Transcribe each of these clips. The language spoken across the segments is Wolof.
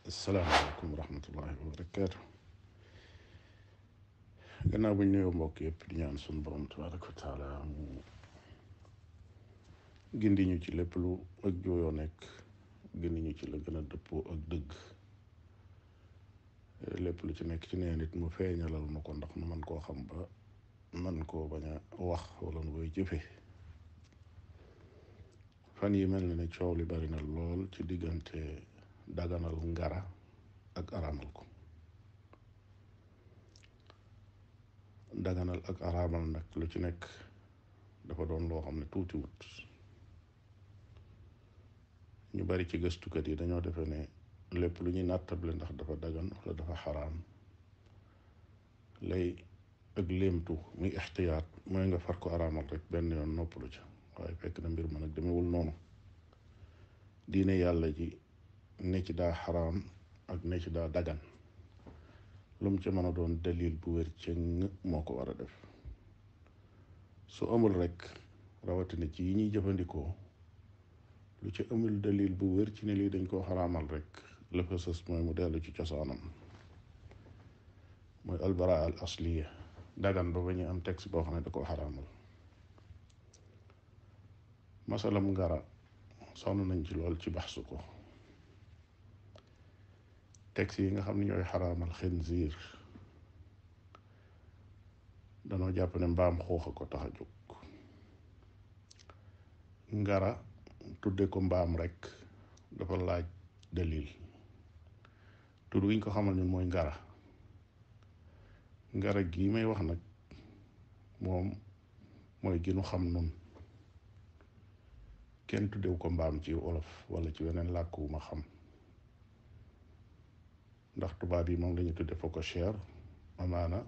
asalaamaaleykum wa rahmatullahi wa barakaatu. gannaaw bu ñu nuyoo mbokk yëpp di ñaan suñu borom tabaraka wa taala mu gindi ñu ci lépp lu ak jooyoo nekk, gindi ñu ci la gën a dëppoo ak dëgg, lépp lu ci nekk ci nee nit mu feeñalal ma ko ndax nu man koo xam ba man koo bañ a wax wala nu koy jëfe. fan yi mel na ne coow li bari na lool ci diggante daganal ngara ak araamal ko. daganal ak araamal nag lu ci nekk dafa doon loo xam ne tuuti wut. ñu bari ci gëstukat yi dañoo defe ne lépp lu ñuy nattable ndax dafa dagan wala dafa xaraam lay ak léemtu muy ixtiyaat mooy nga far ko araamal rek benn yoon noppalu ca, waaye fekk na mbir ma nag demewul noonu. diine yàlla ji ne ci daa xaraam ak ne ci daa dagan lu mu ca mën a doon dalil bu wér cëng moo ko war a def. su amul rek rawatina ci yi ñuy jëfandikoo lu ci amul dalil bu wér ci ne lii dañ koo xaraamal rek la fa sës mooy mu dellu ci cosaanam, mooy albaraa al asliya, dagan ba ñu am texte boo xam ne da koo xaraamal. masalam ngara sonn nañ ci lool ci baxsu ko. texte yi nga xam ne ñooy xaraamal xinziir danoo jàpp ne mbaam xuuxa ko tax a jóg. ngara tudde ko mbaam rek dafa laaj dalil. tudd wiñ ko xamal ñun mooy ngara. ngara gii may wax nag moom mooy gi nu xam nun. kenn tuddewu ko mbaam ci wolof wala ci weneen làkk wu ma xam, ndax tubaab yi moom lañu tudde phocochère. amaana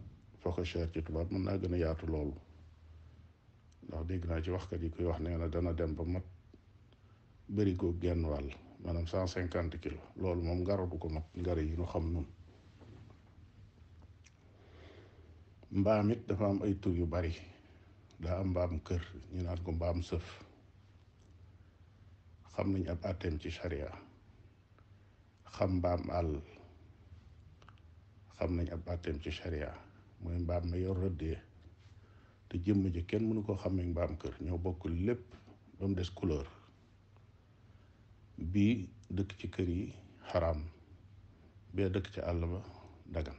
phocochère ci tubaab mën naa gën a yaatu loolu, ndax dégg naa ci waxkat yi koy wax nee na dana dem ba mat barigo genn wàll, maanaam 150 kilos. loolu moom ngara du ko mat, ngara yi nu xam nun. mbaam it dafa am ay tur yu bari. daa am mbaam kër, ñu naan ko mbaam sëf, xam nañ ab àtteem ci sharia. xam mbaam àll, xam nañ ab àtteem ci sharia, mooy mbaam ma yor rëddee te jëmm ji kenn mënu koo xamee mbaam kër, ñoo bokk lépp ba mu des couleur. bii dëkk ci kër yi xaraam, bee dëkk ci àll ba dagan.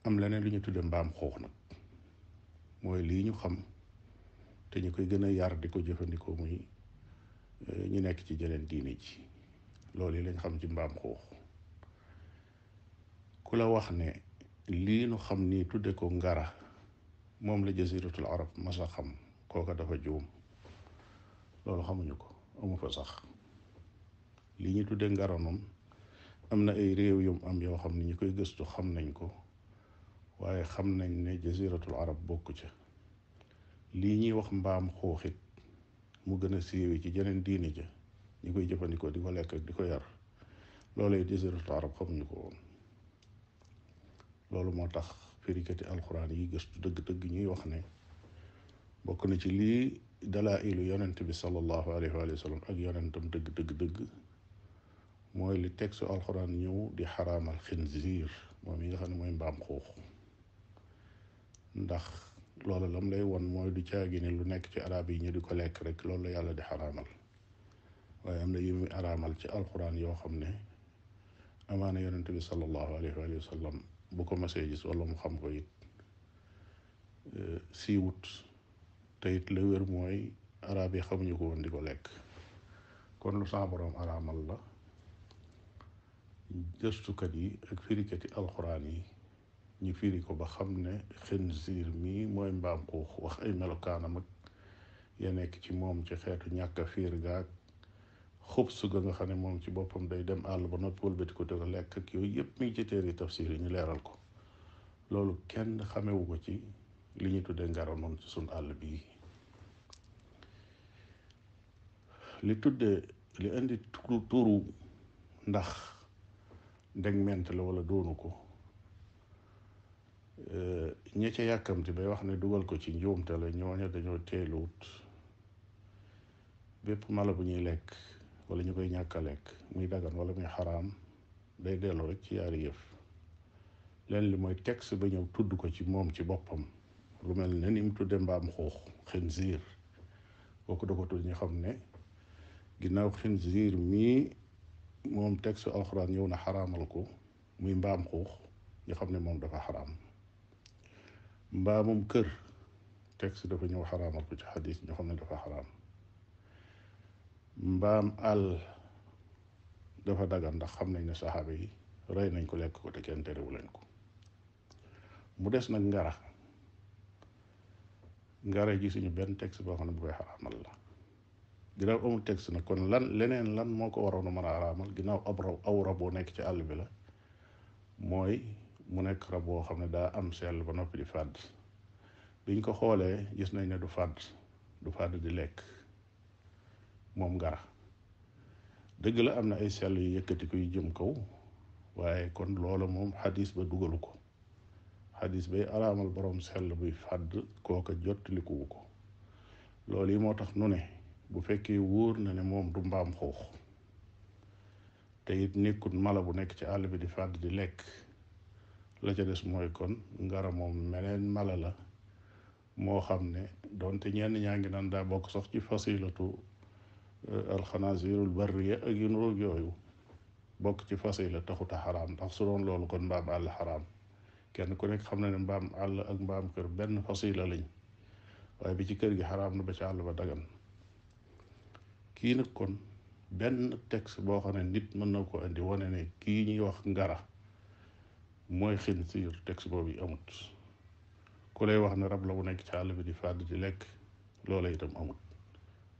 am leneen lu ñu tudde mbaam xuux nag, mooy lii ñu xam te ñu koy gën a yar di ko jëfandikoo, muy ñu nekk ci jeneen diine ji. loolu yi lañ xam ci mbaam xuux. ku la wax ne lii nu xam nii tudde ko ngara moom la jaziratul arab masa xam, kooka dafa juum. loolu xamuñu ko, amu fa sax. lii ñu tudde ngara noonu am na ay réew yum am yoo xam ne ñi koy gëstu xam nañ ko, waaye xam nañ ne jaziratul arab bokku ca. lii ñuy wax mbaam xuuxit mu gën a siiwi ci jeneen diine ja, ñi koy jëfandikoo di ko lekk ak di ko yar, loolay jaziratul arab xamuñu ko woon. loolu moo tax firikati alxuraan yi gëstu dëgg-dëgg ñuy wax ne bokk na ci lii dalaa'ilu yonent bi sallallahu alayhi wa sallam ak yonentam dëgg mooy li texte alxuraan ñëw di xaraamal xinziir, moom yi nga xam ne mooy mbaam xuux. ndax loolu lam lay won mooy du caagi ne lu nekk ci arab yi ñu di ko lekk rek loolu la yàlla di xaraamal, waaye am na yu muy araamal ci alxuraan yoo xam ne amaana yonent bi sallallahu alayhi wa sallam bu ko masee gis wala mu xam ko it siiwut, te it la wér mooy arab yi xamuñu ko woon di ko lekk. kon lu sa boroom araamal la. gëstukat yi ak firikati alxuraan yi ñu firi ko ba xam ne xinziir mi mooy mbaam xuux, wax ay melokaanam ak ya nekk ci moom ci xeetu ñàkk a fiir gaag xub su ga nga xam ne moom ci boppam day dem àll ba noppi wëlbati ko di ko lekk ak yooyu yëpp mi ngi ci téere tafsir yi ñu leeral ko. loolu kenn xamewu ko ci li ñu tuddee ngara noonu ci suñ àll bii. li indi turu ndax ndeg ment la wala doonu ko, ña ca yàkkamti bay wax ne dugal ko ci njuumte la, ñooña dañoo teeluwut. bépp mala bu ñuy lekk wala ñu koy ñàkk a lekk muy dagan wala muy xaraam day dellu rek ci yaari yëf. leen li mooy texte ba ñëw tudd ko ci moom ci boppam lu mel ne ni mu tudde mbaam xuux xinziir, kooku da ko tudd ñu xam ne ginnaaw xinziir mii moom texte alxuraan ñëw na xaraamal ko muy mbaam xuux ñu xam ne moom dafa xaraam. mbaamum kër texte dafa ñëw xaraamal ko ci xadis ñu xam ne dafa xaraam. mbaam àll dafa dagan ndax xam nañ ne saxaaba yi rey nañ ko lekk ko te kenn terewu leen ko. mu des nag ngara gisuñu benn texte boo xam ne bu koy xaraamal la. ginnaaw amul texte nag kon lan moo ko waroon a mën a xaraamal ginnaaw aw rab boo nekk ci àll bi la, mooy mu nekk rab boo xam ne daa am sell ba noppi di fàdd. biñ ko xoolee gis nañ ne du fàdd di lekk moom ngara. dëgg la am na ay sell yu yëkkati ko yu jëm kaw, waaye kon loola moom xadis ba dugalu ko. xadis bay araamal borom sell buy fàdd kooka jottalikuwu ko. loolu yi moo tax nu ne bu fekkee wóor na ne moom du mbaam xuux te it nekkut mala bu nekk ci àll bi di fàdd di lekk, la ca des mooy kon ngara moom meneen mala la moo xam ne doonte ñenn ñaa ngi naan daa bokk sax ci fasilatu alxanaasirul barriya ak yu nuroog yooyu, bokk ci fasila taxut a xaraam, ndax su doon loolu kon mbaam àll xaraam. kenn ku nekk xam na ne mbaam àll ak mbaam kër benn fasila lañ, waaye bi ci kër gi xaraam na ba ci àll ba dagan. kii nag kon benn texte boo xam ne nit mën na ko indi wane ne kii ñuy wax ngara mooy xinsiir, texte boobu yi amut. ku lay wax ne rab la bu nekk ci àll bi di fàdd di lekk, loola itam amut.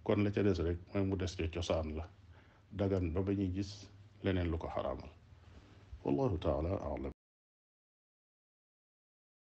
kon la ca des rek mooy mu des ca cosaan la dagan ba ñuy gis leneen lu ko xaraamal. wallahu taala alam.